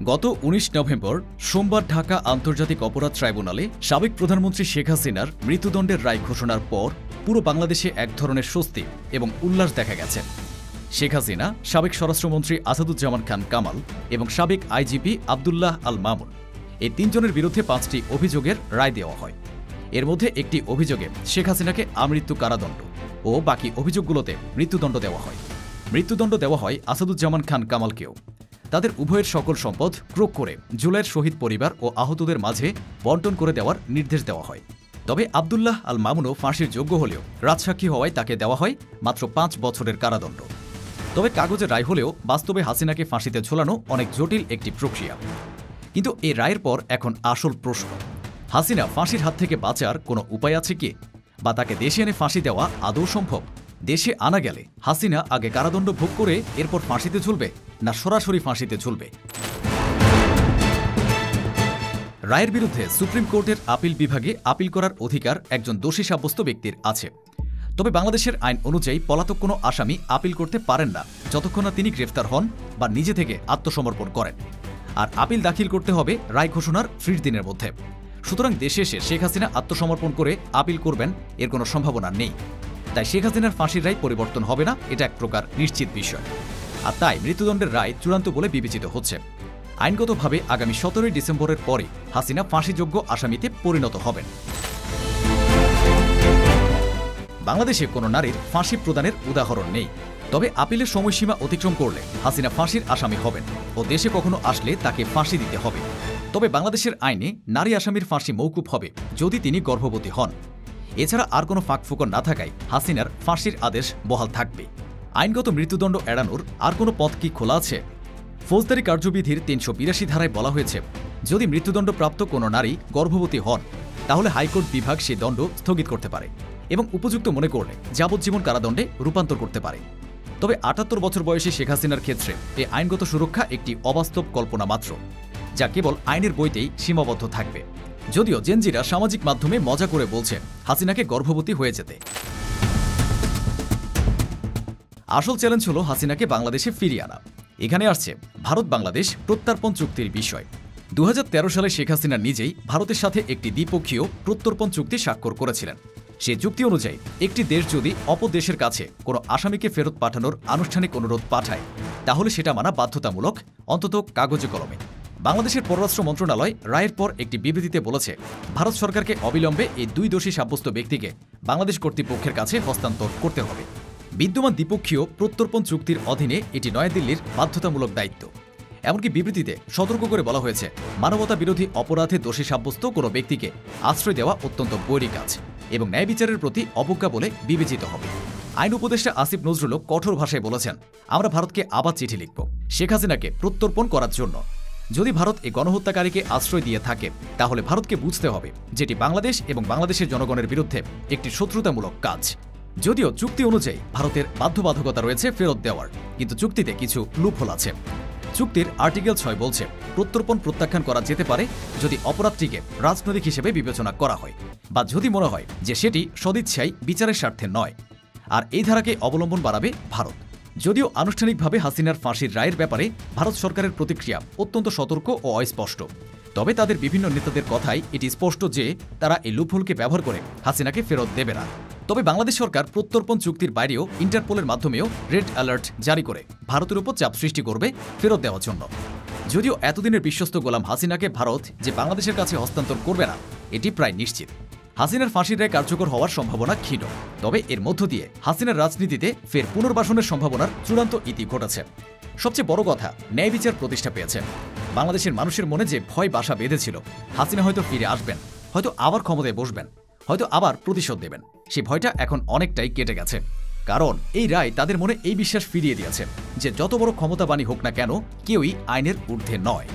গত ১৯ নভেম্বর সোমবার ঢাকা আন্তর্জাতিক অপরাধ ট্রাইব্যুনালে সাবেক প্রধানমন্ত্রী শেখ হাসিনার মৃত্যুদণ্ডের রায় ঘোষণার পর পুরো বাংলাদেশে এক ধরনের স্বস্তি এবং উল্লাস দেখা গেছে। শেখ হাসিনা, সাবেক স্বরাষ্ট্রমন্ত্রী আসাদুজ্জামান খান কামাল এবং সাবেক আইজিপি আবদুল্লাহ আল মামুন এই তিনজনের বিরুদ্ধে ৫টি অভিযোগের রায় দেওয়া হয়। এর মধ্যে একটি অভিযোগে শেখ হাসিনাকে আমৃত্যু কারাদণ্ড ও বাকি অভিযোগগুলোতে মৃত্যুদণ্ড দেওয়া হয়। মৃত্যুদণ্ড দেওয়া হয় আসাদুজ্জামান খান কামালকেও। তাদের উভয়ের সকল সম্পদ ক্রোক করে জুলাইয়ের শহীদ পরিবার ও আহতদের মাঝে বণ্টন করে দেওয়ার নির্দেশ দেওয়া হয়। তবে আবদুল্লাহ আল মামুনও ফাঁসির যোগ্য হলেও রাজসাক্ষী হওয়ায় তাকে দেওয়া হয় মাত্র ৫ বছরের কারাদণ্ড। তবে কাগজে রায় হলেও বাস্তবে হাসিনাকে ফাঁসিতে ঝোলানো অনেক জটিল একটি প্রক্রিয়া। কিন্তু এই রায়ের পর এখন আসল প্রশ্ন, হাসিনা ফাঁসির হাত থেকে বাঁচার কোনো উপায় আছে কি, বা তাকে দেশে এনে ফাঁসি দেওয়া আদৌ সম্ভব? দেশে আনা গেলে হাসিনা আগে কারাদণ্ড ভোগ করে এরপর ফাঁসিতে ঝুলবে, না সরাসরি ফাঁসিতে ঝুলবে? রায়ের বিরুদ্ধে সুপ্রিম কোর্টের আপিল বিভাগে আপিল করার অধিকার একজন দোষী সাব্যস্ত ব্যক্তির আছে। তবে বাংলাদেশেের আইন অনুযায়ী পলাতক কোনো আসামি আপিল করতে পারেন না যতক্ষণ না তিনি গ্রেফতার হন বা নিজে থেকে আত্মসমর্পণ করেন। আর আপিল দাখিল করতে হবে রায় ঘোষণার ৩০ দিনের মধ্যে। সুতরাং দেশে এসে শেখ হাসিনা আত্মসমর্পণ করে আপিল করবেন এর কোনো সম্ভাবনা নেই। তাই শেখ হাসিনার ফাঁসির রায় পরিবর্তন হবে না, এটা এক প্রকার নিশ্চিত বিষয়। আর তাই মৃত্যুদণ্ডের রায় চূড়ান্ত বলে বিবেচিত হচ্ছে। আইনগতভাবে আগামী ১৭ই ডিসেম্বরের পরে হাসিনা ফাঁসিযোগ্য আসামিতে পরিণত হবেন। বাংলাদেশে কোনো নারীর ফাঁসি প্রদানের উদাহরণ নেই। তবে আপিলের সময়সীমা অতিক্রম করলে হাসিনা ফাঁসির আসামি হবেন ও দেশে কখনো আসলে তাকে ফাঁসি দিতে হবে। তবে বাংলাদেশের আইনে নারী আসামির ফাঁসি মৌকুফ হবে যদি তিনি গর্ভবতী হন। এছাড়া আর কোনো ফাঁকফোকর না থাকায় হাসিনার ফাঁসির আদেশ বহাল থাকবে। আইনগত মৃত্যুদণ্ড এড়ানোর আর কোনো পথ কি খোলা আছে? ফৌজদারি কার্যবিধির ৩৮২ ধারায় বলা হয়েছে, যদি মৃত্যুদণ্ডপ্রাপ্ত কোনো নারী গর্ভবতী হন তাহলে হাইকোর্ট বিভাগ সেই দণ্ড স্থগিত করতে পারে এবং উপযুক্ত মনে করলে যাবজ্জীবন কারাদণ্ডে রূপান্তর করতে পারে। তবে ৭৮ বছর বয়সী শেখ হাসিনার ক্ষেত্রে এই আইনগত সুরক্ষা একটি অবাস্তব কল্পনা মাত্র, যা কেবল আইনের বইতেই সীমাবদ্ধ থাকবে। যদিও জেনজিরা সামাজিক মাধ্যমে মজা করে বলছে হাসিনাকে গর্ভবতী হয়ে যেতে। আসল চ্যালেঞ্জ হলো হাসিনাকে বাংলাদেশে ফিরিয়ে আনা। এখানে আসছে ভারত বাংলাদেশ প্রত্যর্পণ চুক্তির বিষয়। ২০১৩ সালে শেখ হাসিনা নিজেই ভারতের সাথে একটি দ্বিপক্ষীয় প্রত্যর্পণ চুক্তি স্বাক্ষর করেছিলেন। সে চুক্তি অনুযায়ী একটি দেশ যদি অপর দেশের কাছে কোনো আসামিকে ফেরত পাঠানোর আনুষ্ঠানিক অনুরোধ পাঠায় তাহলে সেটা মানা বাধ্যতামূলক, অন্তত কাগজে কলমে। বাংলাদেশের পররাষ্ট্র মন্ত্রণালয় রায়ের পর একটি বিবৃতিতে বলেছে, ভারত সরকারকে অবিলম্বে এই দুই দোষী সাব্যস্ত ব্যক্তিকে বাংলাদেশ কর্তৃপক্ষের কাছে হস্তান্তর করতে হবে। বিদ্যমান দ্বিপক্ষীয় প্রত্যর্পণ চুক্তির অধীনে এটি নয়াদিল্লির বাধ্যতামূলক দায়িত্ব। এমনকি বিবৃতিতে সতর্ক করে বলা হয়েছে, মানবতা বিরোধী অপরাধে দোষী সাব্যস্ত কোনো ব্যক্তিকে আশ্রয় দেওয়া অত্যন্ত বৈরী কাজ এবং ন্যায় বিচারের প্রতি অবজ্ঞা বলে বিবেচিত হবে। আইন উপদেষ্টা আসিফ নজরুলও কঠোর ভাষায় বলেছেন, আমরা ভারতকে আবার চিঠি লিখব শেখ হাসিনাকে প্রত্যর্পণ করার জন্য। যদি ভারত এই গণহত্যাকারীকে আশ্রয় দিয়ে থাকে তাহলে ভারতকে বুঝতে হবে যেটি বাংলাদেশ এবং বাংলাদেশের জনগণের বিরুদ্ধে একটি শত্রুতামূলক কাজ। যদিও চুক্তি অনুযায়ী ভারতের বাধ্যবাধকতা রয়েছে ফেরত দেওয়ার, কিন্তু চুক্তিতে কিছু লুপহোল আছে। চুক্তির আর্টিকেল ৬ বলছে, প্রত্যর্পণ প্রত্যাখ্যান করা যেতে পারে যদি অপরাধটিকে রাজনৈতিক হিসেবে বিবেচনা করা হয় বা যদি মনে হয় যে সেটি সদিচ্ছায় বিচারের স্বার্থে নয়। আর এই ধারাকে অবলম্বন বাড়াবে ভারত। যদিও আনুষ্ঠানিকভাবে হাসিনার ফাঁসির রায়ের ব্যাপারে ভারত সরকারের প্রতিক্রিয়া অত্যন্ত সতর্ক ও অস্পষ্ট, তবে তাদের বিভিন্ন নেতাদের কথায় এটি স্পষ্ট যে তারা এই লুপহোলকে ব্যবহার করে হাসিনাকে ফেরত দেবে না। তবে বাংলাদেশ সরকার প্রত্যর্পণ চুক্তির বাইরেও ইন্টারপোলের মাধ্যমেও রেড অ্যালার্ট জারি করে ভারতের উপর চাপ সৃষ্টি করবে ফেরত দেওয়ার জন্য। যদিও এতদিনের বিশ্বস্ত গোলাম হাসিনাকে ভারত যে বাংলাদেশের কাছে হস্তান্তর করবে না এটি প্রায় নিশ্চিত। হাসিনার ফাঁসির রায় কার্যকর হওয়ার সম্ভাবনা ক্ষীণ, তবে এর মধ্য দিয়ে হাসিনার রাজনীতিতে ফের পুনর্বাসনের সম্ভাবনার চূড়ান্ত ইতি ঘটেছে। সবচেয়ে বড় কথা, ন্যায় বিচার প্রতিষ্ঠা পেয়েছে। বাংলাদেশের মানুষের মনে যে ভয় বাসা বেঁধেছিল হাসিনা হয়তো ফিরে আসবেন, হয়তো আবার ক্ষমতায় বসবেন, হয়তো আবার প্রতিশোধ দেবেন, সেই ভয়টা এখন অনেকটাই কেটে গেছে। কারণ এই রায় তাদের মনে এই বিশ্বাস ফিরিয়ে দিয়েছে যে যত বড় ক্ষমতাবানই হোক না কেন কেউই আইনের ঊর্ধ্বে নয়।